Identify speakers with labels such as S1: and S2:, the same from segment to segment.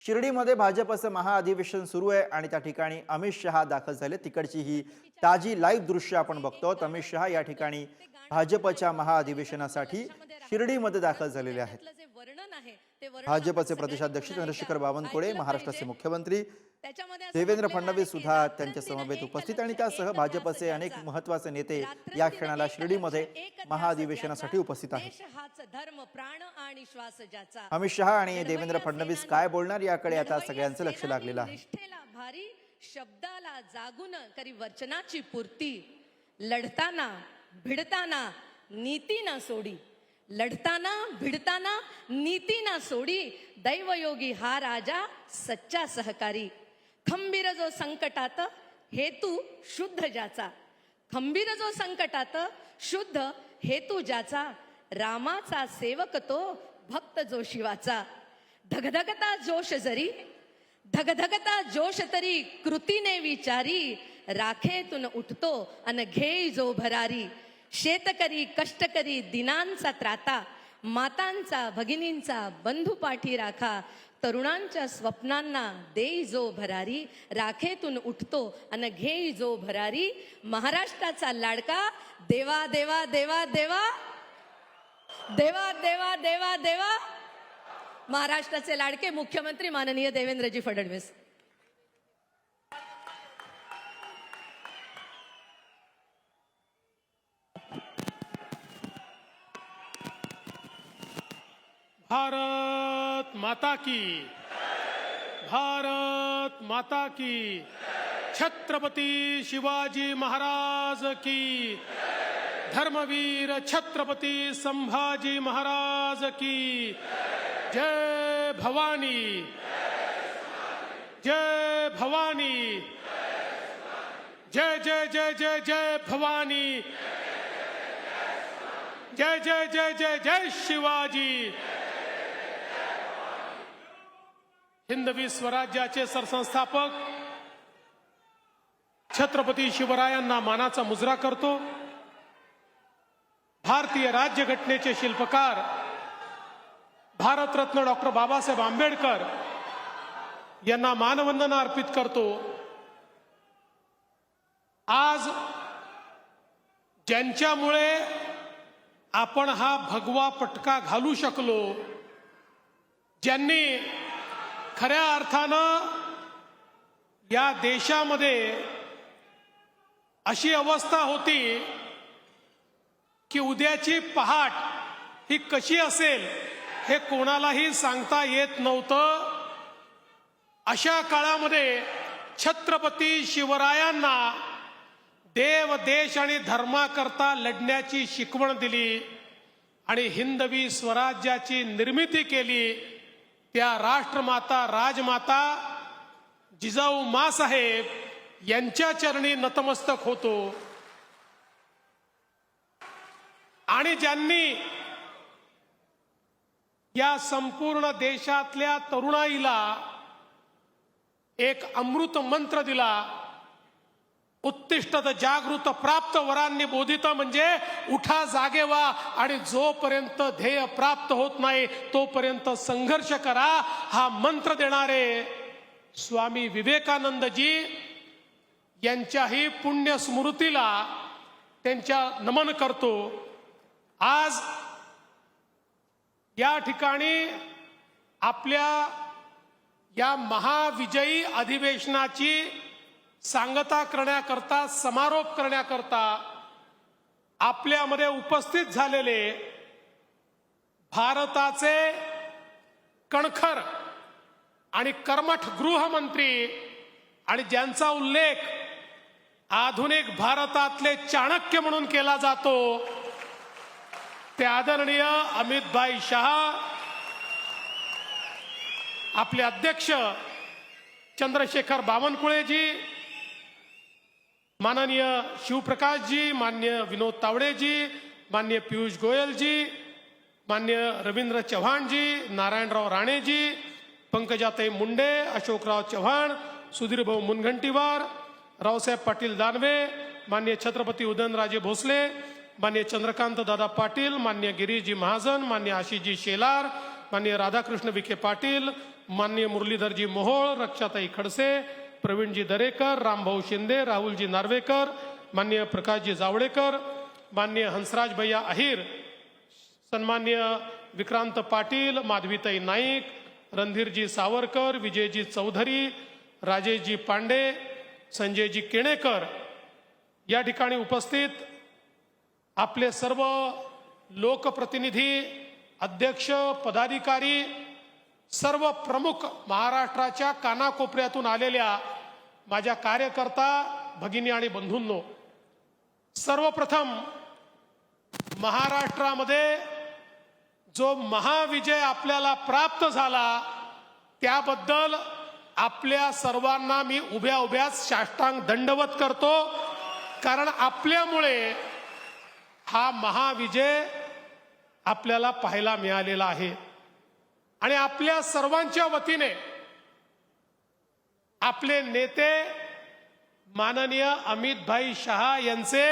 S1: शिर्डीमध्ये भाजपचं महाअधिवेशन सुरू आहे आणि त्या ठिकाणी अमित शहा दाखल झाले। तिकडची ही ताजी लाईव्ह दृश्य आपण बघतो। अमित शहा या ठिकाणी भाजपच्या महाअधिवेशनासाठी शिर्डीमध्ये दाखल झालेले आहेत। भाजपचे प्रदेशाध्यक्ष चंद्रशेखर बावनकुळे, महाराष्ट्राचे मुख्यमंत्री देवेंद्र फडणवीस सुद्धा त्यांच्या समवेत उपस्थित आणि त्यासह भाजपचे अनेक महत्त्वाचे नेते या क्षणाला शिर्डीमध्ये महाअधिवेशनासाठी उपस्थित आहेत। अमित शहा आणि देवेंद्र फडणवीस काय बोलणार याकडे आता सगळ्यांचं लक्ष लागलेलं आहे।
S2: भारी शब्दाला जागून करी वचनाची पूर्ती, लढताना भिडताना नीती ना सोडी, लढताना भिडताना नीती ना सोडी, दैवयोगी हा राजा सच्चा सहकारी। खंबीर जो संकटात हेतू शुद्ध ज्याचा, खंबीर जो संकटात शुद्ध हेतू ज्याचा, रामाचा सेवक तो भक्त जो शिवाचा। धगधगता जोश जरी, धगधगता जोश तरी कृतीने विचारी, राखेतून उठतो अन घेई जो भरारी। शेतकरी कष्टकरी दिनांचा त्राता, मातांचा भगिनींचा बंधू पाठी राखा, तरुणांच्या स्वप्नांना देई जो भरारी, राखेतून उठतो अन घेई जो भरारी। महाराष्ट्राचा लाडका देवा देवा देवा देवा देवा देवा देवा देवा, महाराष्ट्राचे लाडके मुख्यमंत्री माननीय देवेंद्रजी फडणवीस।
S3: भारत माता की, भारत माता की, छत्रपती शिवाजी महाराज की, धर्मवीर छत्रपती संभाजी महाराज की, जय भवानी, जय भवानी, जय जय जय जय जय भवानी, जय जय जय जय जय शिवाजी। हिंदवी स्वराज्याचे सरसंस्थापक छत्रपती शिवरायांना मानाचा मुजरा करतो। भारतीय राज्यघटनेचे शिल्पकार भारतरत्न डॉक्टर बाबासाहेब आंबेडकर यांना मानवंदना अर्पित करतो। आज ज्यांच्यामुळे आपण हा भगवा पटका घालू शकलो, ज्यांनी खऱ्या अर्थानं या देशामध्ये अशी अवस्था होती की उद्याची पहाट ही कशी असेल हे कोणालाही सांगता येत नव्हतं। अशा काळामध्ये छत्रपती शिवरायांना देव देश आणि धर्माकरता लढण्याची शिकवण दिली आणि हिंदवी स्वराज्याची निर्मिती केली। त्या राष्ट्रमाता राजमाता जिजाऊ माँसाहेब यांच्या चरणी नतमस्तक होतो। आणि ज्यांनी या संपूर्ण देशातल्या तरुणाईला एक अमृत मंत्र दिला, उत्तिष्ठत जागृत प्राप्त वरांनी बोधित, म्हणजे उठा जागे व्हा आणि जोपर्यंत ध्येय प्राप्त होत नाही तोपर्यंत संघर्ष करा, हा मंत्र देणारे स्वामी विवेकानंदजी यांच्याही पुण्य स्मृतीला त्यांच्या नमन करतो। आज या ठिकाणी आपल्या या महाविजयी अधिवेशनाची सांगता करण्याकरता, समारोप करण्याकरता आपल्यामध्ये उपस्थित झालेले भारताचे कणखर आणि कर्मठ गृहमंत्री आणि ज्यांचा उल्लेख आधुनिक भारतातले चाणक्य म्हणून केला जातो, ते आदरणीय अमितभाई शहा, आपले अध्यक्ष चंद्रशेखर बावनकुळेजी, माननीय शिवप्रकाशजी, माननीय विनोद तावडेजी, माननीय पीयूष गोयलजी, माननीय रवींद्र चव्हाणजी, नारायणराव राणेजी, पंकजाताई मुंडे, अशोकराव चव्हाण, सुधीरभाऊ मुनगंटीवार, रावसाहेब पाटील दानवे, माननीय छत्रपती उदयनराजे भोसले, माननीय चंद्रकांत दादा पाटील, माननीय गिरीजी महाजन, माननीय आशिषजी शेलार, माननीय राधाकृष्ण विखे पाटील, माननीय मुरलीधरजी मोहोळ, रक्षाताई खडसे, प्रवीणजी दरेकर, रामभाऊ शिंदे, राहुलजी नार्वेकर, माननीय प्रकाशजी जावडेकर, माननीय हंसराज भैया अहिर, सन्माननीय विक्रांत पाटील, माधवीताई नाईक, रणधीरजी सावरकर, विजयजी चौधरी, राजेशजी पांडे, संजयजी केणेकर, या ठिकाणी उपस्थित आपले सर्व लोकप्रतिनिधी, अध्यक्ष, पदाधिकारी, सर्व प्रमुख महाराष्ट्राच्या कानाकोपऱ्यातून आलेल्या माझ्या कार्यकर्ता भगिनी आणि बंधूंनो, सर्वप्रथम महाराष्ट्रामध्ये जो महाविजय आपल्याला प्राप्त झाला त्याबद्दल आपल्या सर्वांना मी उभ्या उभ्याच साष्टांग दंडवत करतो, कारण आपल्यामुळे हा महाविजय आपल्याला पाहायला मिळालेला आहे. आणि आपल्या सर्वांच्या वतीने आपले नेते माननीय अमितभाई शहा यांचे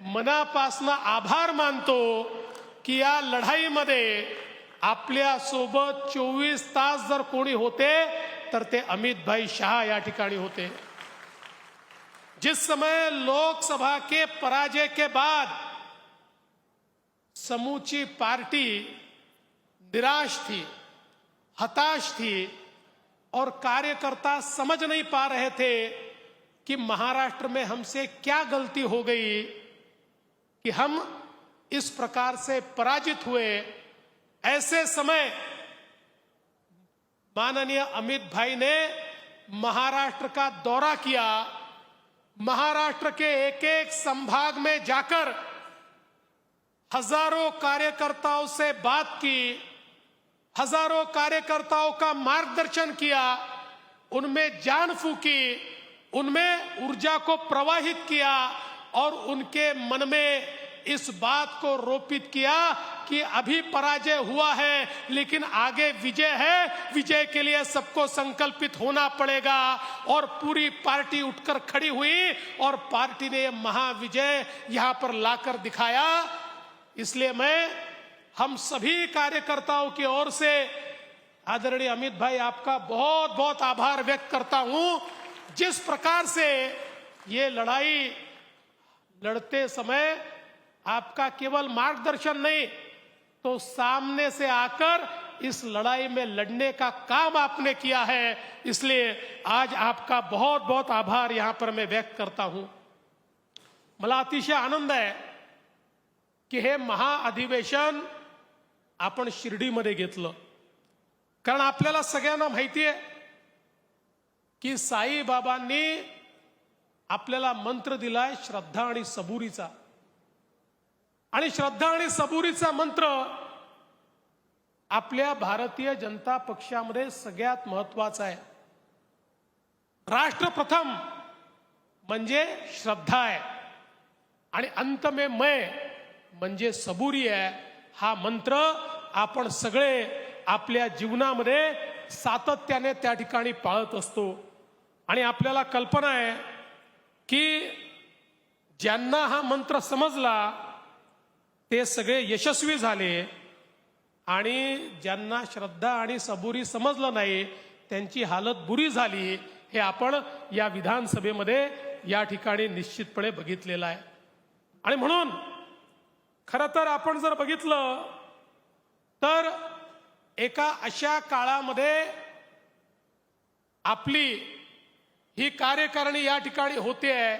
S3: मनापासून आभार मानतो की या लढाईमध्ये आपल्या सोबत 24 तास जर कोणी होते तर ते अमितभाई शहा या ठिकाणी होते. जिस समय लोकसभा के पराजय के बाद समूची पार्टी निराश थी, हताश थी और कार्यकर्ता समझ नहीं पा रहे थे कि महाराष्ट्र में हमसे क्या गलती हो गई कि हम इस प्रकार से पराजित हुए, ऐसे समय माननीय अमित भाई ने महाराष्ट्र का दौरा किया. महाराष्ट्र के एक एक संभाग में जाकर हजारों कार्यकर्ताओं से बात की, हजारों कार्यकर्ताओं का मार्गदर्शन किया, उनमें जान फूकी, उनमें ऊर्जा को प्रवाहित किया और उनके मन में इस बात को रोपित किया कि अभी पराजय हुआ है लेकिन आगे विजय है, विजय के लिए सबको संकल्पित होना पड़ेगा. और पूरी पार्टी उठकर खड़ी हुई और पार्टी ने महाविजय यहां पर लाकर दिखाया. इसलिए मैं हम सभी कार्यकर्ताओं की ओर से आदरणीय अमित भाई आपका बहुत बहुत आभार व्यक्त करता हूं. जिस प्रकार से ये लड़ाई लड़ते समय आपका केवल मार्गदर्शन नहीं तो सामने से आकर इस लड़ाई में लड़ने का काम आपने किया है, इसलिए आज आपका बहुत बहुत आभार यहां पर मैं व्यक्त करता हूं. मला अतिशय आनंद आहे की हे महाअधिवेशन आपण शिर्डीमध्ये घेतलं, कारण आपल्याला सगळ्यांना माहिती आहे की साईबाबांनी आपल्याला मंत्र दिलाय श्रद्धा आणि सबुरीचा. आणि श्रद्धा आणि सबुरीचा मंत्र आपल्या भारतीय जनता पक्षामध्ये सगळ्यात महत्वाचा आहे. राष्ट्र प्रथम म्हणजे श्रद्धा आहे आणि अंत में मैं म्हणजे सबुरी आहे. हा मंत्र आपण सगळे आपल्या जीवनामध्ये सातत्याने त्या ठिकाणी पाळत असतो. आणि आपल्याला कल्पना आहे की ज्यांना हा मंत्र समजला ते सगळे यशस्वी झाले आणि ज्यांना श्रद्धा आणि सबुरी समजलं नाही त्यांची हालत बुरी झाली, हे आपण या विधानसभेमध्ये या ठिकाणी निश्चितपणे बघितलेलं आहे. आणि म्हणून खरं तर आपण जर बघितलं तर एका अशा काळामध्ये आपली ही कार्यकारिणी या ठिकाणी होते आहे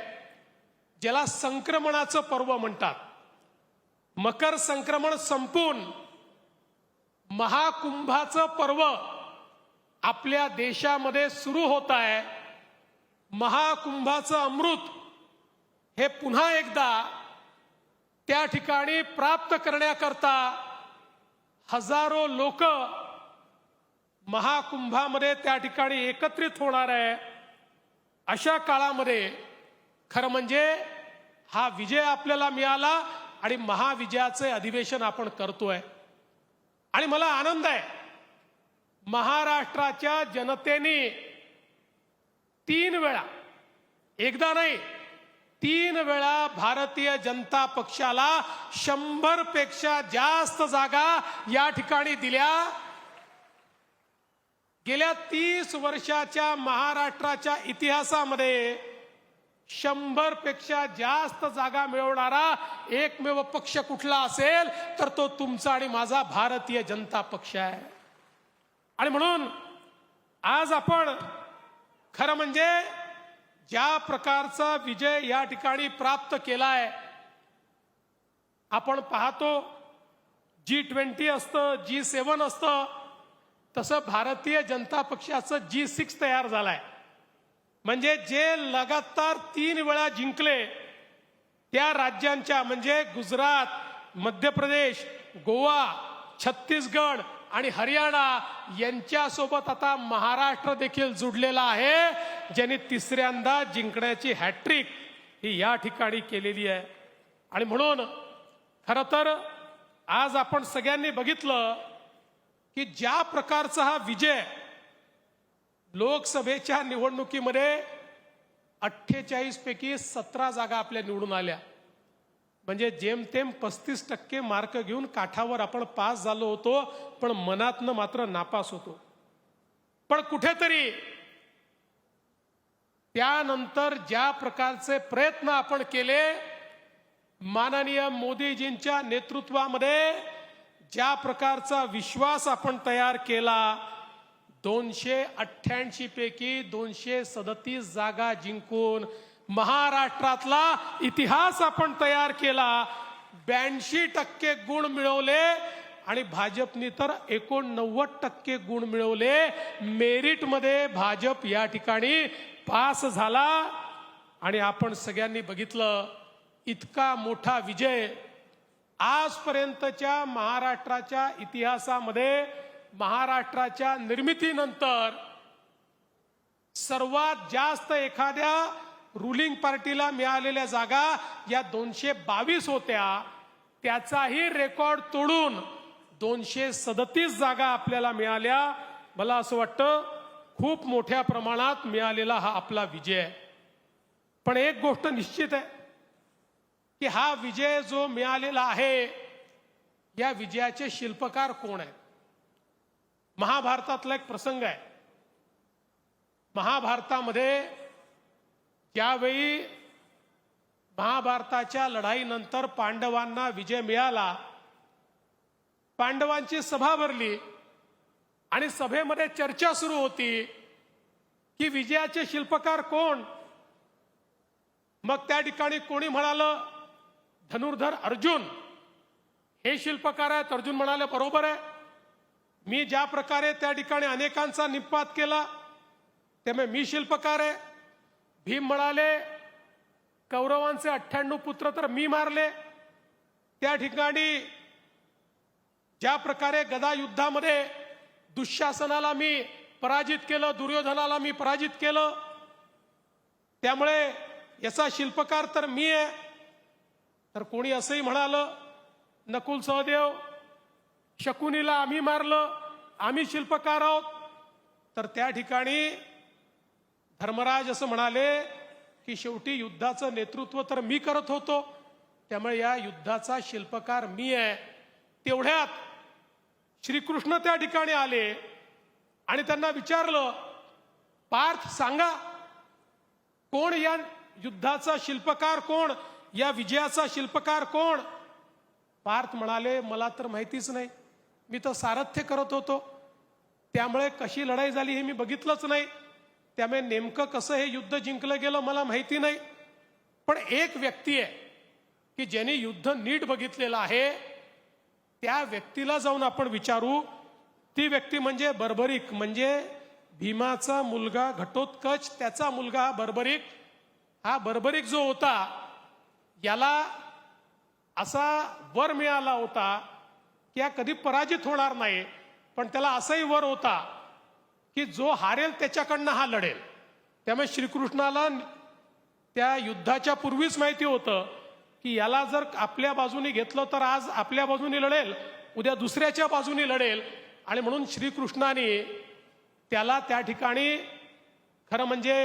S3: ज्याला संक्रमणाचं पर्व म्हणतात. मकर संक्रमण संपून महाकुंभाचं पर्व आपल्या देशामध्ये सुरू होत आहे. महाकुंभाचं अमृत हे पुन्हा एकदा त्या ठिकाणी प्राप्त करण्याकरता हजारो लोक महाकुंभामध्ये त्या ठिकाणी एकत्रित होणार आहे. अशा काळामध्ये खरं म्हणजे हा विजय आपल्याला मिळाला आणि महाविजयाचे अधिवेशन आपण करतोय. आणि मला आनंद आहे महाराष्ट्राच्या जनतेने 3 वेळा, एकदा नाही 3 वेळा भारतीय जनता पक्षाला 100 पेक्षा जास्त जागा या ठिकाणी दिल्या. गेल्या 30 वर्षाच्या महाराष्ट्राच्या इतिहासामध्ये 100 पेक्षा जास्त जागा मिळवणारा एकमेव पक्ष कुठला असेल तर तो तुमचा आणि माझा भारतीय जनता पक्ष आहे. आणि म्हणून आज आपण खरं म्हणजे ज्या प्रकारचा विजय या ठिकाणी प्राप्त केलाय, आपण पाहतो G20 असतं, G7 असतं, तसं भारतीय जनता पक्षाचं G6 तयार झालाय. म्हणजे जे लगातार 3 वेळा जिंकले त्या राज्यांच्या म्हणजे गुजरात, मध्य प्रदेश, गोवा, छत्तीसगड आणि हरियाणा यांच्यासोबत आता महाराष्ट्र देखील जुडलेला आहे, ज्यांनी तिसऱ्यांदा जिंकण्याची हॅट्रिक ही या ठिकाणी केलेली आहे. आणि म्हणून खरं तर आज आपण सगळ्यांनी बघितलं की ज्या प्रकारचा हा विजय लोकसभेच्या निवडणुकीमध्ये 48 पैकी 17 जागा आपल्या निवडून आल्या, म्हणजे जेमतेम 35% मार्क घेऊन काठावर आपण पास झालो होतो, पण मनातनं मात्र नापास होतो. पण कुठेतरी त्यानंतर ज्या प्रकारचे प्रयत्न आपण केले, माननीय मोदीजींच्या नेतृत्वामध्ये ज्या प्रकारचा विश्वास आपण तयार केला, 288 पैकी 237 जागा जिंकून महाराष्ट्रातला इतिहास आपण तयार केला. 82% गुण मिळवले आणि भाजपनी तर 89% गुण मिळवले. मेरिटमध्ये भाजप या ठिकाणी पास झाला. आणि आपण सगळ्यांनी बघितलं इतका मोठा विजय आजपर्यंतच्या महाराष्ट्राच्या इतिहासामध्ये, महाराष्ट्राच्या निर्मितीनंतर सर्वात जास्त एखाद्या रुलिंग पार्टीला मिळालेल्या जागा या 222 होत्या. त्याचाही रेकॉर्ड तोडून 237 जागा आपल्याला मिळाल्या. मला असं वाटतं खूप मोठ्या प्रमाणात मिळालेला हा आपला विजय आहे. पण एक गोष्ट निश्चित आहे की हा विजय जो मिळालेला आहे, या विजयाचे शिल्पकार कोण आहेत? महाभारतातला एक प्रसंग आहे. महाभारतामध्ये ज्यावेळी महाभारताच्या लढाईनंतर पांडवांना विजय मिळाला, पांडवांची सभा भरली आणि सभेमध्ये चर्चा सुरू होती की विजयाचे शिल्पकार कोण. मग त्या ठिकाणी कोणी म्हणालं धनुर्धर अर्जुन हे शिल्पकार आहेत. अर्जुन म्हणाले बरोबर आहे, मी ज्या प्रकारे त्या ठिकाणी अनेकांचा निपात केला त्यामुळे मी शिल्पकार आहे. भीम म्हणाले कौरवांचे 98 पुत्र तर मी मारले. त्या ठिकाणी ज्या प्रकारे गदा युद्धामध्ये दुःशासनाला मी पराजित केलं, दुर्योधनाला मी पराजित केलं, त्यामुळे याचा शिल्पकार तर मी आहे. तर कोणी असंही म्हणालं नकुल सहदेव शकुनीला आम्ही मारलं, आम्ही शिल्पकार आहोत. तर त्या ठिकाणी धर्मराज असं म्हणाले की शेवटी युद्धाचं नेतृत्व तर मी करत होतो, त्यामुळे या युद्धाचा शिल्पकार मी आहे. तेवढ्यात श्रीकृष्ण त्या ठिकाणी आले आणि त्यांना विचारलं पार्थ सांगा कोण या युद्धाचा शिल्पकार कोण, या विजयाचा शिल्पकार कोण. पार्थ म्हणाले मला तर माहितीच नाही, मी तर सारथ्य करत होतो, त्यामुळे कशी लढाई झाली हे मी बघितलंच नाही, त्यामुळे नेमकं कसं हे युद्ध जिंकलं गेलं मला माहिती नाही. पण एक व्यक्ती आहे की ज्याने युद्ध नीट बघितलेलं आहे, त्या व्यक्तीला जाऊन आपण विचारू. ती व्यक्ती म्हणजे बर्बरिक, म्हणजे भीमाचा मुलगा घटोत्कच, त्याचा मुलगा हा बर्बरिक. हा बर्बरिक जो होता याला असा वर मिळाला होता की हा कधी पराजित होणार नाही, पण त्याला असाही वर होता की जो हारेल त्याच्याकडनं हा लढेल. त्यामुळे श्रीकृष्णाला त्या युद्धाच्या पूर्वीच माहिती होतं की याला जर आपल्या बाजूने घेतलं तर आज आपल्या बाजूने लढेल, उद्या दुसऱ्याच्या बाजूने लढेल. आणि म्हणून श्रीकृष्णाने त्याला त्या ठिकाणी खरं म्हणजे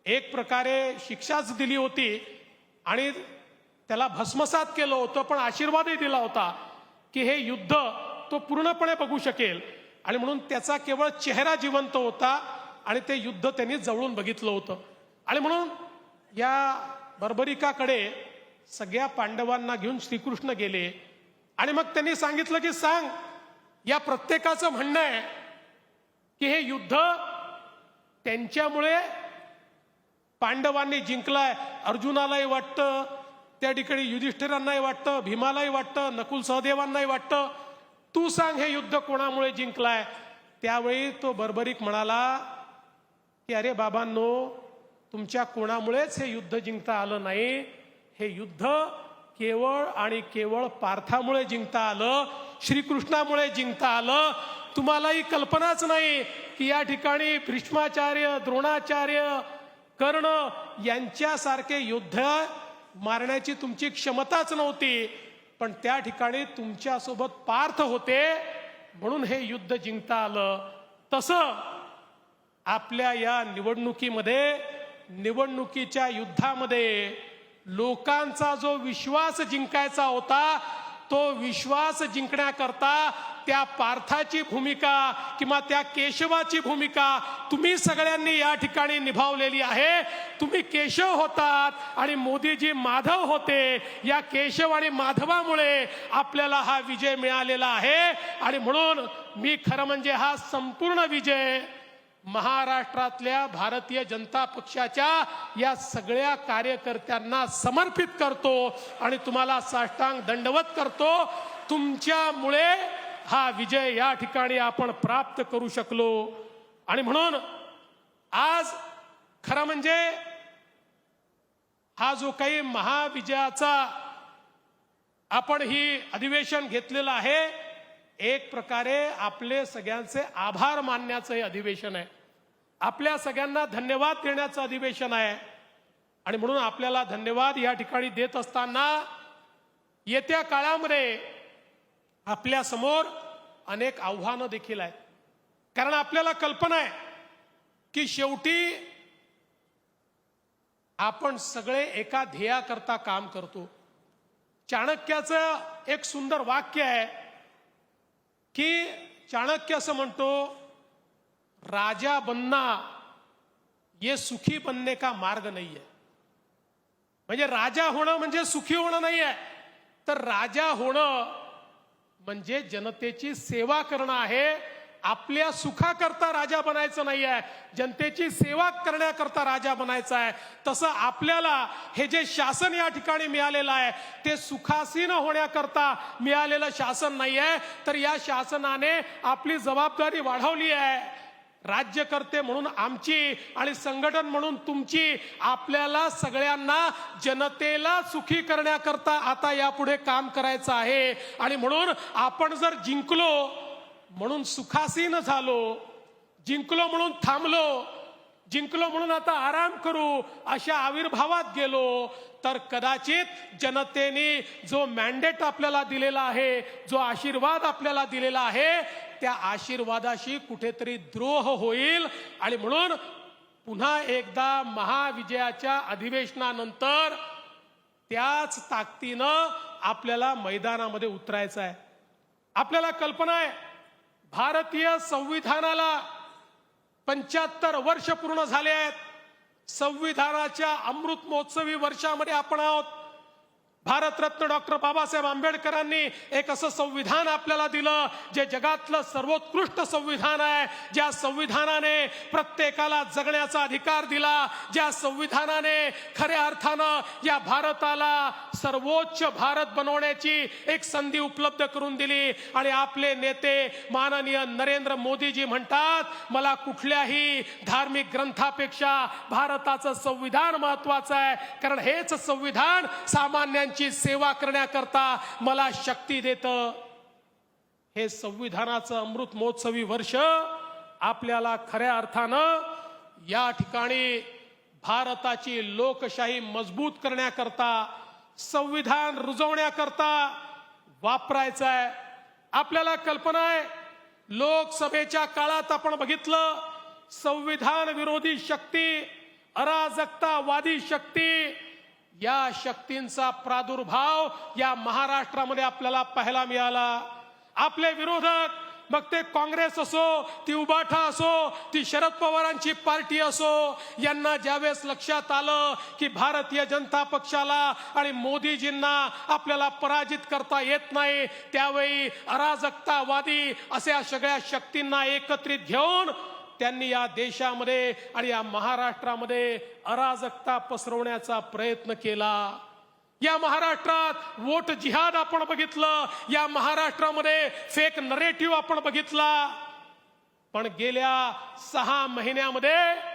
S3: एक प्रकारे शिक्षाच दिली होती आणि त्याला भस्मसात केलं होतं, पण आशीर्वादही दिला होता की हे युद्ध तो पूर्णपणे बघू शकेल. आणि म्हणून त्याचा केवळ चेहरा जिवंत होता आणि ते युद्ध त्यांनी जवळून बघितलं होतं. आणि म्हणून या बर्बरिकाकडे सगळ्या पांडवांना घेऊन श्रीकृष्ण गेले आणि मग त्यांनी सांगितलं की सांग, या प्रत्येकाचं म्हणणं आहे की हे युद्ध त्यांच्यामुळे पांडवांनी जिंकलाय. अर्जुनालाही वाटतं, त्या ठिकाणी युधिष्ठिरांनाही वाटतं, भीमालाही वाटतं, नकुल सहदेवांनाही वाटतं. तू सांग हे युद्ध कोणामुळे जिंकलाय. त्यावेळी तो बर्बरिक म्हणाला की अरे बाबांनो, तुमच्या कोणामुळेच हे युद्ध जिंकता आलं नाही. हे युद्ध केवळ आणि केवळ पार्थामुळे जिंकता आलं, श्रीकृष्णामुळे जिंकता आलं. तुम्हालाही कल्पनाच नाही की या ठिकाणी भीष्माचार्य, द्रोणाचार्य, कर्ण यांच्यासारखे योद्धा मारण्याची तुमची क्षमताच नव्हती, पण त्या ठिकाणी तुमच्यासोबत पार्थ होते म्हणून हे युद्ध जिंकता आलं. तसं आपल्या या निवडणुकीमध्ये, निवडणुकीच्या युद्धामध्ये लोकांचा जो विश्वास जिंकायचा होता, तो विश्वास जिंकण्याकरता त्या पार्थाची भूमिका किंवा त्या केशवाची भूमिका तुम्ही सगळ्यांनी या ठिकाणी निभावलेली आहे. तुम्ही केशव होतात आणि मोदीजी माधव होते. या केशव आणि माधवामुळे आपल्याला हा विजय मिळालेला आहे. आणि म्हणून मी खरं म्हणजे हा संपूर्ण विजय महाराष्ट्रातल्या भारतीय जनता पक्षाच्या या सगळ्या कार्यकर्त्यांना समर्पित करतो आणि तुम्हाला साष्टांग दंडवत करतो. तुमच्यामुळे हा विजय या ठिकाणी आपण प्राप्त करू शकलो. आणि म्हणून आज खरं म्हणजे हा जो काही महाविजयाचा आपण ही अधिवेशन घेतलेलं आहे, एक प्रकारे आपले सगळ्यांचे आभार मानण्याचं हे अधिवेशन आहे. आपल्या सगळ्यांना धन्यवाद देण्याचं अधिवेशन आहे. आणि म्हणून आपल्याला धन्यवाद या ठिकाणी देत असताना येत्या काळामध्ये आपल्या समोर अनेक आव्हानं देखील आहेत. कारण आपल्याला कल्पना आहे की शेवटी आपण सगळे एका ध्येयाकरता काम करतो. चाणक्याचं एक सुंदर वाक्य आहे की चाणक्य असं म्हणतो, राजा बनना ये सुखी बनने का मार्ग नहीं है. म्हणजे राजा होणं म्हणजे सुखी होणं नाही आहे, तर राजा होणं म्हणजे जनतेची सेवा करणं आहे. आपल्या सुखाकरता राजा बनायचं नाही आहे, जनतेची सेवा करण्याकरता राजा बनायचं आहे. तसं आपल्याला हे जे शासन या ठिकाणी मिळालेलं आहे ते सुखासीन होण्याकरता मिळालेलं शासन नाही आहे, तर या शासनाने आपली जबाबदारी वाढवली आहे. राज्यकर्ते म्हणून आमची आणि संघटन म्हणून तुमची, आपल्याला सगळ्यांना जनतेला सुखी करण्याकरता आता यापुढे काम करायचं आहे. आणि म्हणून आपण जर जिंकलो म्हणून सुखासीन झालो, जिंकलो म्हणून थांबलो, जिंकलो म्हणून आता आराम करू अशा आविर्भावात गेलो तर कदाचित जनतेने जो मॅन्डेट आपल्याला दिलेला आहे, जो आशीर्वाद आपल्याला दिलेला आहे, त्या आशीर्वादाशी कुठेतरी द्रोह होईल. आणि म्हणून पुन्हा एकदा महाविजयाच्या अधिवेशनानंतर त्याच ताकदीनं आपल्याला मैदानामध्ये उतरायचं आहे. आपल्याला कल्पना आहे, भारतीय संविधानाला 75 वर्ष पूर्ण झाले आहेत. संविधानाच्या अमृत महोत्सवी वर्षामध्ये आपण आहोत. भारतरत्न डॉक्टर बाबासाहेब आंबेडकरांनी एक असं संविधान आपल्याला दिलं जे जगातलं सर्वोत्कृष्ट संविधान आहे. ज्या संविधानाने प्रत्येकाला जगण्याचा अधिकार दिला, ज्या संविधानाने खऱ्या अर्थानं या भारताला सर्वोच्च भारत बनवण्याची एक संधी उपलब्ध करून दिली. आणि आपले नेते माननीय नरेंद्र मोदीजी म्हणतात, मला कुठल्याही धार्मिक ग्रंथापेक्षा भारताचं संविधान महत्वाचं आहे, कारण हेच संविधान सामान्य सेवा करण्याकरता मला शक्ती देतं. हे संविधानाचं अमृत महोत्सवी वर्ष आपल्याला खऱ्या अर्थानं या ठिकाणी भारताची लोकशाही मजबूत करण्याकरता, संविधान रुजवण्याकरता वापरायचं आहे. आपल्याला कल्पना आहे, लोकसभेच्या काळात आपण बघितलं, संविधान विरोधी शक्ती, अराजकतावादी शक्ती, या शक्तींचा प्रादुर्भाव या महाराष्ट्रामध्ये आपल्याला पाहायला मिळाला. आपले विरोधक मग ते काँग्रेस असो, ती उबाठा असो, ती शरद पवारांची पार्टी असो, यांना ज्यावेळेस लक्षात आलं की भारतीय जनता पक्षाला आणि मोदीजींना आपल्याला पराजित करता येत नाही, त्यावेळी अराजकतावादी अशा सगळ्या शक्तींना एकत्रित घेऊन त्यांनी या देशामध्ये आणि या महाराष्ट्रामध्ये अराजकता पसरवण्याचा प्रयत्न केला. या महाराष्ट्रात वोट जिहाद आपण बघितलं, या महाराष्ट्रामध्ये फेक नरेटिव्ह आपण बघितला. पण गेल्या 6 महिन्यामध्ये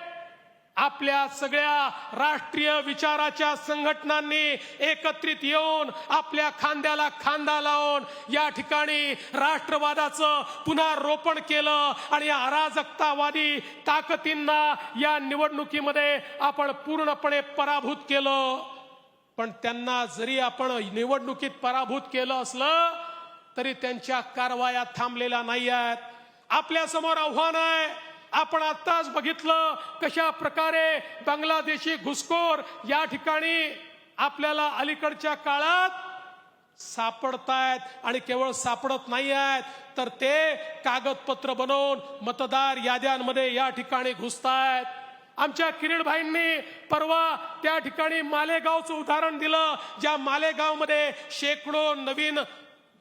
S3: आपल्या सगळ्या राष्ट्रीय विचाराच्या संघटनांनी एकत्रित येऊन आपल्या खांद्याला खांदा लावून या ठिकाणी राष्ट्रवादाचं पुन्हा रोपण केलं आणि या अराजकतावादी ताकदींना या निवडणुकीमध्ये आपण पूर्णपणे पराभूत केलं. पण त्यांना जरी आपण निवडणुकीत पराभूत केलं असलं तरी त्यांच्या कारवाया थांबलेल्या नाही आहेत. आपल्या समोर आव्हान आहे. आपण आत्ताच बघितलं कशा प्रकारे बांगलादेशी घुसखोर या ठिकाणी आपल्याला अलीकडच्या काळात सापडतायत आणि केवळ सापडत नाही आहेत तर ते कागदपत्र बनवून मतदार याद्यांमध्ये या ठिकाणी घुसतायत. आमच्या किरीट भाईंनी परवा त्या ठिकाणी मालेगावचं उदाहरण दिलं, ज्या मालेगावमध्ये शेकडो नवीन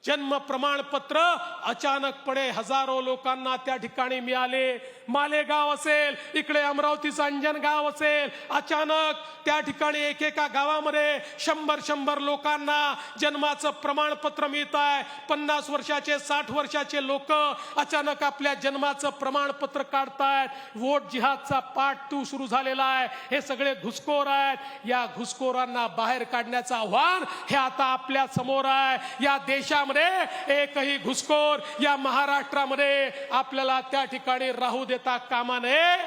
S3: जन्म प्रमाणपत्र अचानकपणे हजारो लोकांना त्या ठिकाणी मिळाले. मालेगाव असेल, इकडे अमरावतीचं अंजनगाव असेल, अचानक त्या ठिकाणी एकेका गावामध्ये 100 लोकांना जन्माचं प्रमाणपत्र मिळत आहे. 50 वर्षाचे 60 वर्षाचे लोक अचानक आपल्या जन्माचं प्रमाणपत्र काढतायत. वोट जिहादचा पाठ सुरू झालेला आहे. हे सगळे घुसखोर आहेत. या घुसखोरांना बाहेर काढण्याचं आव्हान हे आता आपल्या समोर आहे. या देशामध्ये एकही घुसखोर या महाराष्ट्रामध्ये आपल्याला त्या ठिकाणी राहू देता कामा नये.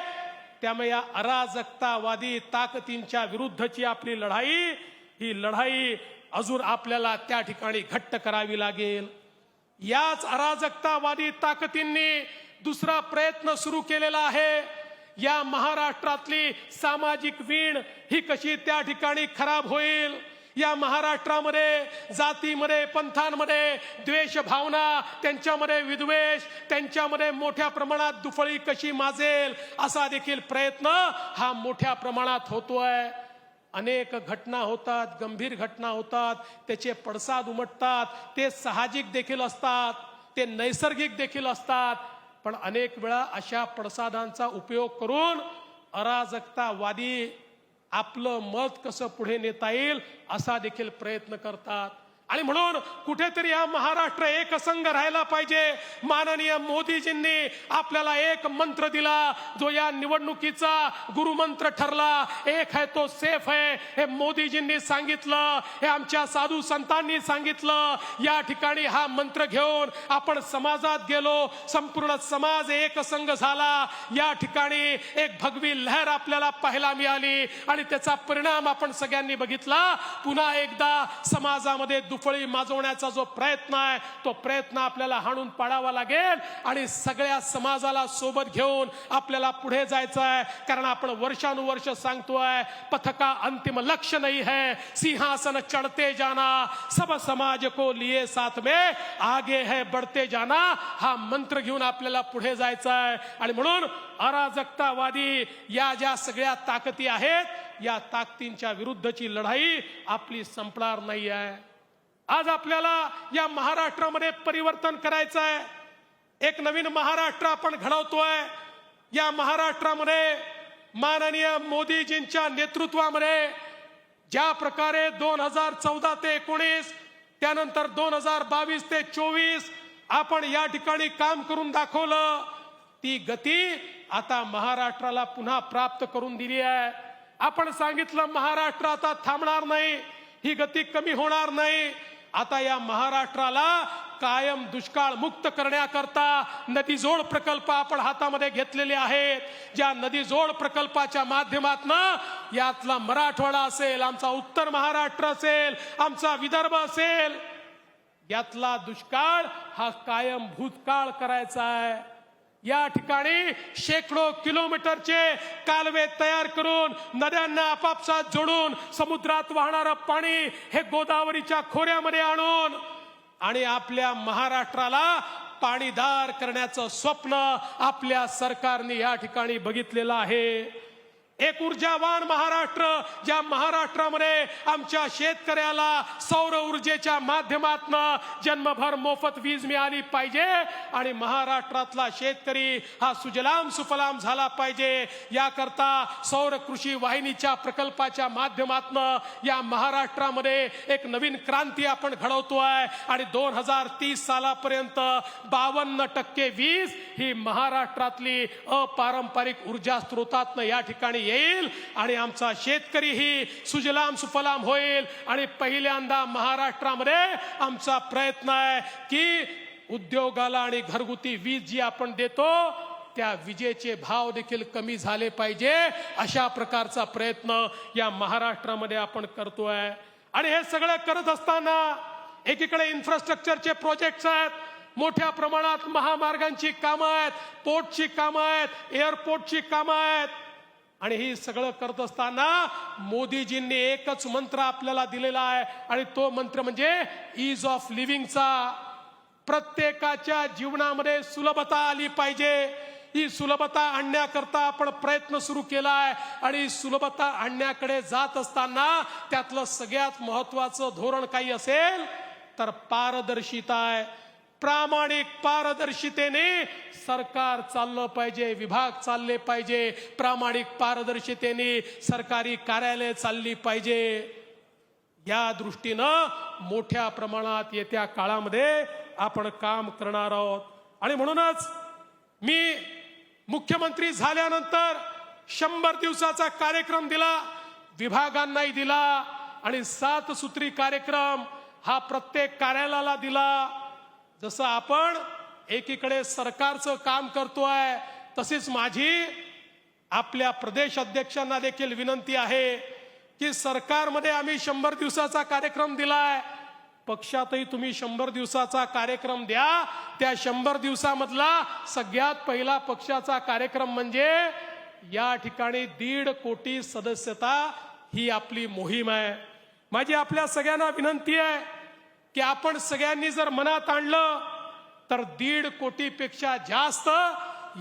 S3: त्यामुळे या अराजकतावादी ताकदींच्या विरुद्धची आपली लढाई, ही लढाई अजून आपल्याला त्या ठिकाणी घट्ट करावी लागेल. याच अराजकतावादी ताकदींनी दुसरा प्रयत्न सुरू केलेला आहे. या महाराष्ट्रातली सामाजिक वीण ही कशी त्या ठिकाणी खराब होईल, या महाराष्ट्रामध्ये जातीमध्ये पंथांमध्ये द्वेष भावना, त्यांच्यामध्ये विद्वेष, त्यांच्यामध्ये मोठ्या प्रमाणात दुफळी कशी माजेल असा देखील प्रयत्न हा मोठ्या प्रमाणात होतोय. अनेक घटना होतात, गंभीर घटना होतात, त्याचे पडसाद उमटतात. ते साहजिक देखील असतात, ते नैसर्गिक देखील असतात. पण अनेक वेळा अशा पडसादांचा उपयोग करून अराजकतावादी आपलं मत कसं पुढे नेता येईल असा देखील प्रयत्न करतात. आणि म्हणून कुठेतरी हा महाराष्ट्र एकसंघ राहायला पाहिजे. माननीय मोदीजींनी आपल्याला एक मंत्र दिला जो या निवडणुकीचा गुरुमंत्र ठरला. एक है तो सेफ है. हे मोदीजींनी सांगितलं, हे आमच्या साधू संतांनी सांगितलं. या ठिकाणी हा मंत्र घेऊन आपण समाजात गेलो, संपूर्ण समाज एकसंघ झाला. या ठिकाणी एक भगवी लहर आपल्याला पाहायला मिळाली आणि त्याचा परिणाम आपण सगळ्यांनी बघितला. पुन्हा एकदा समाजामध्ये फळी माजवण्याचा जो प्रयत्न आहे तो प्रयत्न आपल्याला हाणून पाडावा लागेल आणि सगळ्या समाजाला सोबत घेऊन आपल्याला पुढे जायचं आहे. कारण आपण वर्षानुवर्ष सांगतोय पथका अंतिम लक्ष्य नहीं है, सिंहासन चढ़ते जाना, सब समाज को लिए साथ में आगे है बढ़ते जाना. हा मंत्र घेऊन आपल्याला पुढे जायचं आहे. आणि म्हणून अराजकतावादी या ज्या सगळ्या ताकदी आहेत, या ताकदींच्या विरुद्धची लढाई आपली संपणार नाही आहे. आज आपल्याला या महाराष्ट्रामध्ये परिवर्तन करायचं आहे. एक नवीन महाराष्ट्र आपण घडवतोय. या महाराष्ट्रामध्ये माननीय मोदीजींच्या नेतृत्वामध्ये ज्या प्रकारे 2014 ते 19 त्यानंतर 2022 ते 24 आपण या ठिकाणी काम करून दाखवलं, ती गती आता महाराष्ट्राला पुन्हा प्राप्त करून दिली आहे. आपण सांगितलं महाराष्ट्र आता थांबणार नाही, ही गती कमी होणार नाही. आता या महाराष्ट्राला कायम दुष्काळ मुक्त करण्याकरता नदीजोड प्रकल्प आपण हातामध्ये घेतलेले आहेत. ज्या नदीजोड प्रकल्पाच्या माध्यमातून यातला मराठवाडा असेल, आमचा उत्तर महाराष्ट्र असेल, आमचा विदर्भ असेल, यातला दुष्काळ हा कायम भूतकाळ करायचा आहे. या ठिकाणी शेकडो किलोमीटरचे कालवे तयार करून नद्यांना आपापसात जोडून समुद्रात वाहणारं पाणी हे गोदावरीच्या खोऱ्यामध्ये आणून आणि आपल्या महाराष्ट्राला पाणीदार करण्याचं स्वप्न आपल्या सरकारने या ठिकाणी बघितलेलं आहे. एक ऊर्जावान महाराष्ट्र, ज्या महाराष्ट्रामध्ये आमच्या शेतकऱ्याला सौर ऊर्जेच्या माध्यमातून जन्मभर मोफत वीज मिळाली पाहिजे आणि महाराष्ट्रातला शेतकरी हा सुजलाम सुफलाम झाला पाहिजे. याकरता सौर कृषी वाहिनीच्या प्रकल्पाच्या माध्यमातून या महाराष्ट्रामध्ये एक नवीन क्रांती आपण घडवतोय आणि 2030 सालापर्यंत 52% वीज ही महाराष्ट्रातली अपारंपरिक ऊर्जा स्रोतातनं या ठिकाणी येईल आणि आमचा शेतकरी ही सुजलाम सुफलाम होईल. आणि पहिल्यांदा महाराष्ट्रामध्ये आमचा प्रयत्न आहे की उद्योगाला आणि घरगुती वीज जी आपण देतो त्या विजेचे भाव देखील कमी झाले पाहिजे, अशा प्रकारचा प्रयत्न या महाराष्ट्रामध्ये आपण करतोय. आणि हे सगळं करत असताना एकीकडे इन्फ्रास्ट्रक्चरचे प्रोजेक्ट्स आहेत, मोठ्या प्रमाणात महामार्गांची कामं आहेत, पोर्टची कामं आहेत, एअरपोर्टची कामं आहेत. आणि ही सगळं करत असताना मोदीजींनी एकच मंत्र आपल्याला दिलेला आहे आणि तो मंत्र म्हणजे ईज ऑफ लिव्हिंगचा. प्रत्येकाच्या जीवनामध्ये सुलभता आली पाहिजे. ही सुलभता आणण्याकरता आपण प्रयत्न सुरू केला आहे आणि सुलभता आणण्याकडे जात असताना त्यातलं सगळ्यात महत्वाचं धोरण काही असेल तर पारदर्शिता आहे. प्रामाणिक पारदर्शितेने सरकार चाललं पाहिजे, विभाग चालले पाहिजे, प्रामाणिक पारदर्शितेने सरकारी कार्यालय चालली पाहिजे. या दृष्टीनं मोठ्या प्रमाणात येत्या काळामध्ये आपण काम करणार आहोत. आणि म्हणूनच मी मुख्यमंत्री झाल्यानंतर 100 दिवसाचा कार्यक्रम दिला, विभागांनाही दिला आणि 7 सूत्री कार्यक्रम हा प्रत्येक कार्यालयाला दिला. जसं आपण एकीकडे सरकारचं काम करतोय तसेच माझी आपल्या प्रदेश अध्यक्षांना देखील विनंती आहे की सरकारमध्ये आम्ही 100 दिवसाचा कार्यक्रम दिलाय, पक्षातही तुम्ही 100 दिवसाचा कार्यक्रम द्या. त्या 100 दिवसामधला सगळ्यात पहिला पक्षाचा कार्यक्रम म्हणजे या ठिकाणी 1.5 कोटी सदस्यता ही आपली मोहीम आहे. माझी आपल्या सगळ्यांना विनंती आहे की आपण सगळ्यांनी जर मनात आणलं तर 1.5 कोटीपेक्षा जास्त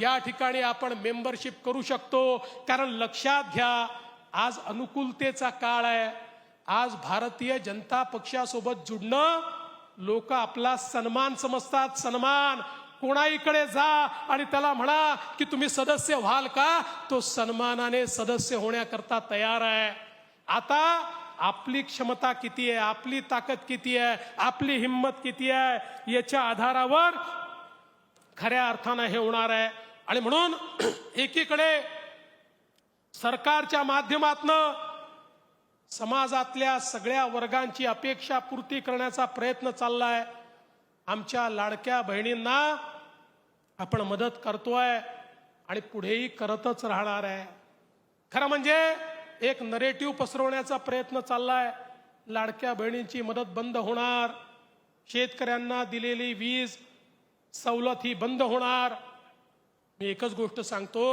S3: या ठिकाणी आपण मेंबरशिप करू शकतो. कारण लक्षात घ्या, आज अनुकूलतेचा काळ आहे. आज भारतीय जनता पक्षासोबत जुडणं लोक आपला सन्मान समजतात. सन्मान, कोणाहीकडे जा आणि त्याला म्हणा की तुम्ही सदस्य व्हाल का, तो सन्मानाने सदस्य होण्याकरता तयार आहे. आता आपली क्षमता किती आहे, आपली ताकद किती आहे, आपली हिंमत किती आहे याच्या आधारावर खऱ्या अर्थानं हे होणार आहे. आणि म्हणून एकीकडे सरकारच्या माध्यमातनं समाजातल्या सगळ्या वर्गांची अपेक्षा पूर्ती करण्याचा प्रयत्न चाललाय. आमच्या लाडक्या बहिणींना आपण मदत करतोय आणि पुढेही करतच राहणार आहे. खरं म्हणजे एक नरेटिव्ह पसरवण्याचा प्रयत्न चाललाय. लाडक्या बहिणींची मदत बंद होणार, शेतकऱ्यांना दिलेली वीज सवलत ही बंद होणार. मी एकच गोष्ट सांगतो,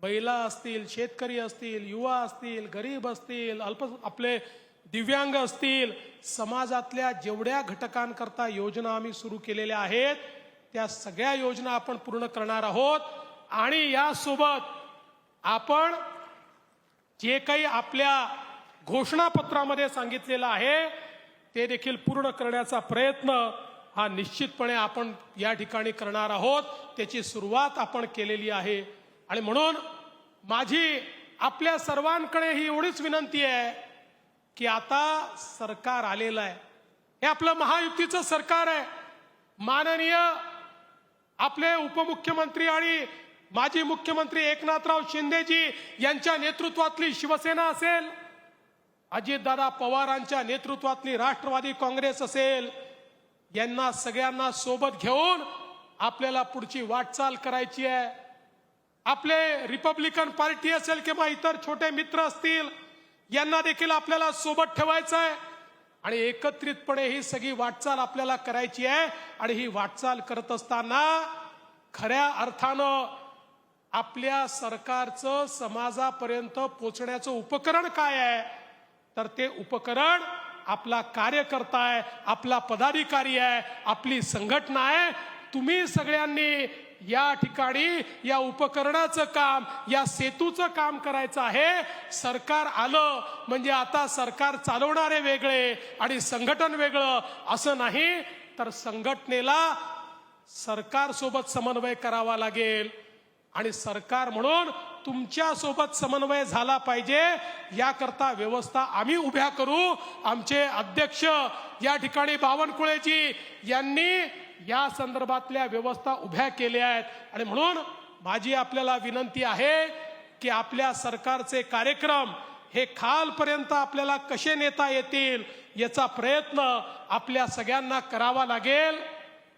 S3: महिला असतील, शेतकरी असतील, युवा असतील, गरीब असतील, आपले दिव्यांग असतील, समाजातल्या जेवढ्या घटकांकरता योजना आम्ही सुरू केलेल्या आहेत त्या सगळ्या योजना आपण पूर्ण करणार आहोत. आणि यासोबत आपण जे काही आपल्या घोषणापत्रामध्ये सांगितलेलं आहे ते देखील पूर्ण करण्याचा प्रयत्न हा निश्चितपणे आपण या ठिकाणी करणार आहोत. त्याची सुरुवात आपण केलेली आहे. आणि म्हणून माझी आपल्या सर्वांकडे ही एवढीच विनंती आहे की आता सरकार आलेलं आहे, हे आपलं महायुतीचं सरकार आहे. माननीय आपले उपमुख्यमंत्री आणि माजी मुख्यमंत्री एकनाथराव शिंदेजी यांच्या नेतृत्वातली शिवसेना असेल, अजितदादा पवारांच्या नेतृत्वातली राष्ट्रवादी काँग्रेस असेल, यांना सगळ्यांना सोबत घेऊन आपल्याला पुढची वाटचाल करायची आहे. आपले रिपब्लिकन पार्टी असेल किंवा इतर छोटे मित्र असतील, यांना देखील आपल्याला सोबत ठेवायचं आहे आणि एकत्रितपणे ही सगळी वाटचाल आपल्याला करायची आहे. आणि ही वाटचाल करत असताना खऱ्या अर्थानं आपल्या सरकारचं समाजापर्यंत पोहोचण्याचं उपकरण काय आहे तर ते उपकरण आपला कार्यकर्ता आहे, आपला पदाधिकारी आहे, आपली संघटना आहे. तुम्ही सगळ्यांनी या ठिकाणी या उपकरणाचं काम, या सेतूचं काम करायचं आहे. सरकार आलं म्हणजे आता सरकार चालवणारे वेगळे आणि संघटन वेगळं असं नाही, तर संघटनेला सरकार सोबत समन्वय करावा लागेल आणि सरकार म्हणून तुमच्या सोबत समन्वय झाला पाहिजे. याकरता व्यवस्था आम्ही उभ्या करू. आमचे अध्यक्ष या ठिकाणी बावनकुळेजी यांनी या संदर्भातल्या व्यवस्था उभ्या केल्या आहेत आणि म्हणून माझी आपल्याला विनंती आहे की आपल्या सरकारचे कार्यक्रम हे खालपर्यंत आपल्याला कसे नेता येतील याचा प्रयत्न आपल्या सगळ्यांना करावा लागेल.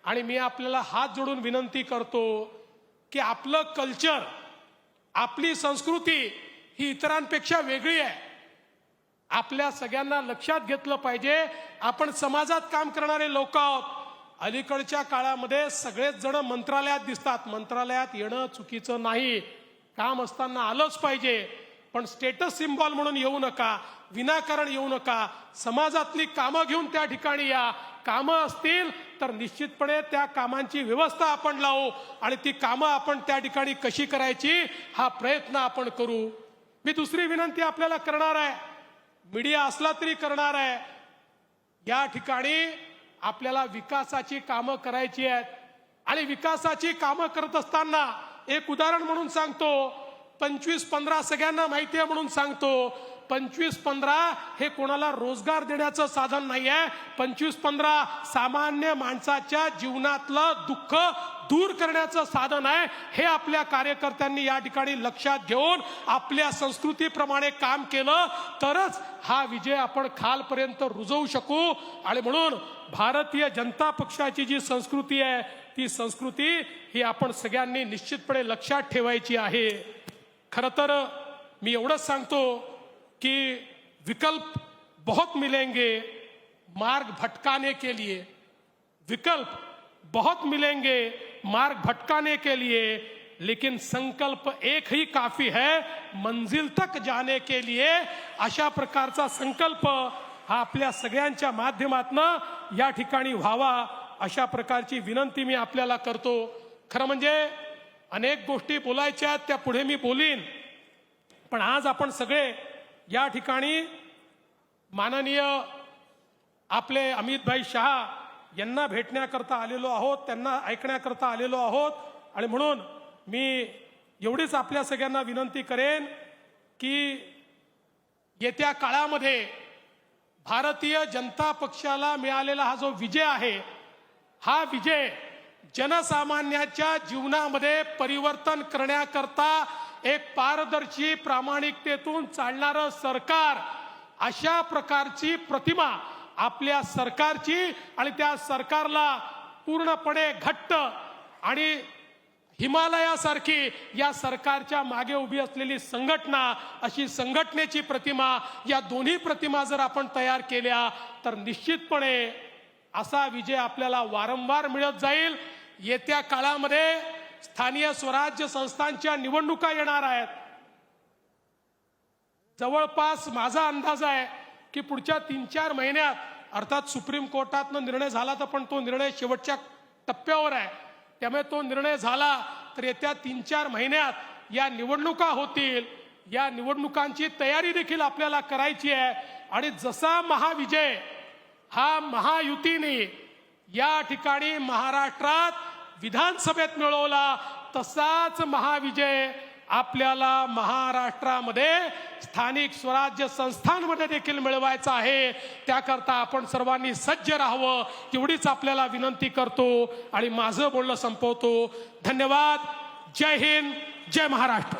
S3: आणि मी आपल्याला हात जोडून विनंती करतो की आपलं कल्चर, आपली संस्कृती ही इतरांपेक्षा वेगळी आहे. आपल्या सगळ्यांना लक्षात घेतलं पाहिजे. आपण समाजात काम करणारे लोक आहोत. अलीकडच्या काळामध्ये सगळेच जण मंत्रालयात दिसतात. मंत्रालयात येणं चुकीचं नाही, काम असताना आलंच पाहिजे, पण स्टेटस सिम्बॉल म्हणून येऊ नका, विनाकारण येऊ नका. समाजातली कामं घेऊन त्या ठिकाणी या. कामं असतील तर निश्चितपणे त्या कामांची व्यवस्था आपण लावू आणि ती कामं आपण त्या ठिकाणी कशी करायची हा प्रयत्न आपण करू. मी दुसरी विनंती आपल्याला करणार आहे, मीडिया असला तरी करणार आहे. या ठिकाणी आपल्याला विकासाची कामं करायची आहेत आणि विकासाची कामं करत असताना एक उदाहरण म्हणून सांगतो. 25-15 सगळ्यांना माहिती आहे म्हणून सांगतो. 25-15 हे कोणाला रोजगार देण्याचं साधन नाही आहे. 25-15 सामान्य माणसाच्या जीवनातलं दुःख दूर करण्याचं साधन आहे. हे आपल्या कार्यकर्त्यांनी या ठिकाणी लक्षात घेऊन आपल्या संस्कृतीप्रमाणे काम केलं तरच हा विजय आपण खालपर्यंत रुजवू शकू. आणि म्हणून भारतीय जनता पक्षाची जी संस्कृती आहे ती संस्कृती ही आपण सगळ्यांनी निश्चितपणे लक्षात ठेवायची आहे. खरं तर मी एवढंच सांगतो कि विकल्प बहुत मिलेंगे मार्ग भटकाने के लिए, विकल्प बहुत मिलेंगे मार्ग भटकाने के लिए, लेकिन संकल्प एक ही काफी है मंजिल तक जाने के लिए. अशा प्रकारचा संकल्प हा आपल्या सगळ्यांच्या माध्यमातनं या ठिकाणी व्हावा अशा प्रकारची विनंती मी आपल्याला करतो. खरं म्हणजे अनेक गोष्टी बोलायच्या आहेत, त्या पुढे मी बोलीन, पण आज आपण सगळे या ठिकाणी माननीय आपले अमितभाई शहा यांना भेटण्याकरता आलेलो आहोत, त्यांना ऐकण्याकरता आलेलो आहोत. आणि म्हणून मी एवढीच आपल्या सगळ्यांना विनंती करेन की येत्या काळामध्ये भारतीय जनता पक्षाला मिळालेला हा जो विजय आहे, हा विजय जनसामान्याच्या जीवनामध्ये परिवर्तन करण्याकरता एक पारदर्शी प्रामाणिकतेतून चालणारं सरकार, अशा प्रकारची प्रतिमा आपल्या सरकारची आणि त्या सरकारला पूर्णपणे घट्ट आणि हिमालयासारखी या सरकारच्या मागे उभी असलेली संघटना, अशी संघटनेची प्रतिमा, या दोन्ही प्रतिमा जर आपण तयार केल्या तर निश्चितपणे असा विजय आपल्याला वारंवार मिळत जाईल. येत्या काळामध्ये स्थानिक स्वराज्य संस्थांच्या निवडणुका येणार आहेत. जवळपास माझा अंदाज आहे की पुढच्या 3-4 महिन्यात, अर्थात सुप्रीम कोर्टातनं निर्णय झाला तर पण तो निर्णय शेवटच्या टप्प्यावर आहे, त्यामुळे तो निर्णय झाला तर येत्या 3-4 महिन्यात या निवडणुका होतील. या निवडणुकांची तयारी देखील आपल्याला करायची आहे. आणि जसा महाविजय हा महायुतीने या ठिकाणी महाराष्ट्रात विधानसभेत मिळवला, तसाच महाविजय आपल्याला महाराष्ट्रामध्ये स्थानिक स्वराज्य संस्थांमध्ये देखील मिळवायचा आहे. त्याकरता आपण सर्वांनी सज्ज राहावं एवढीच आपल्याला विनंती करतो आणि माझं बोलणं संपवतो. धन्यवाद. जय हिंद, जय महाराष्ट्र.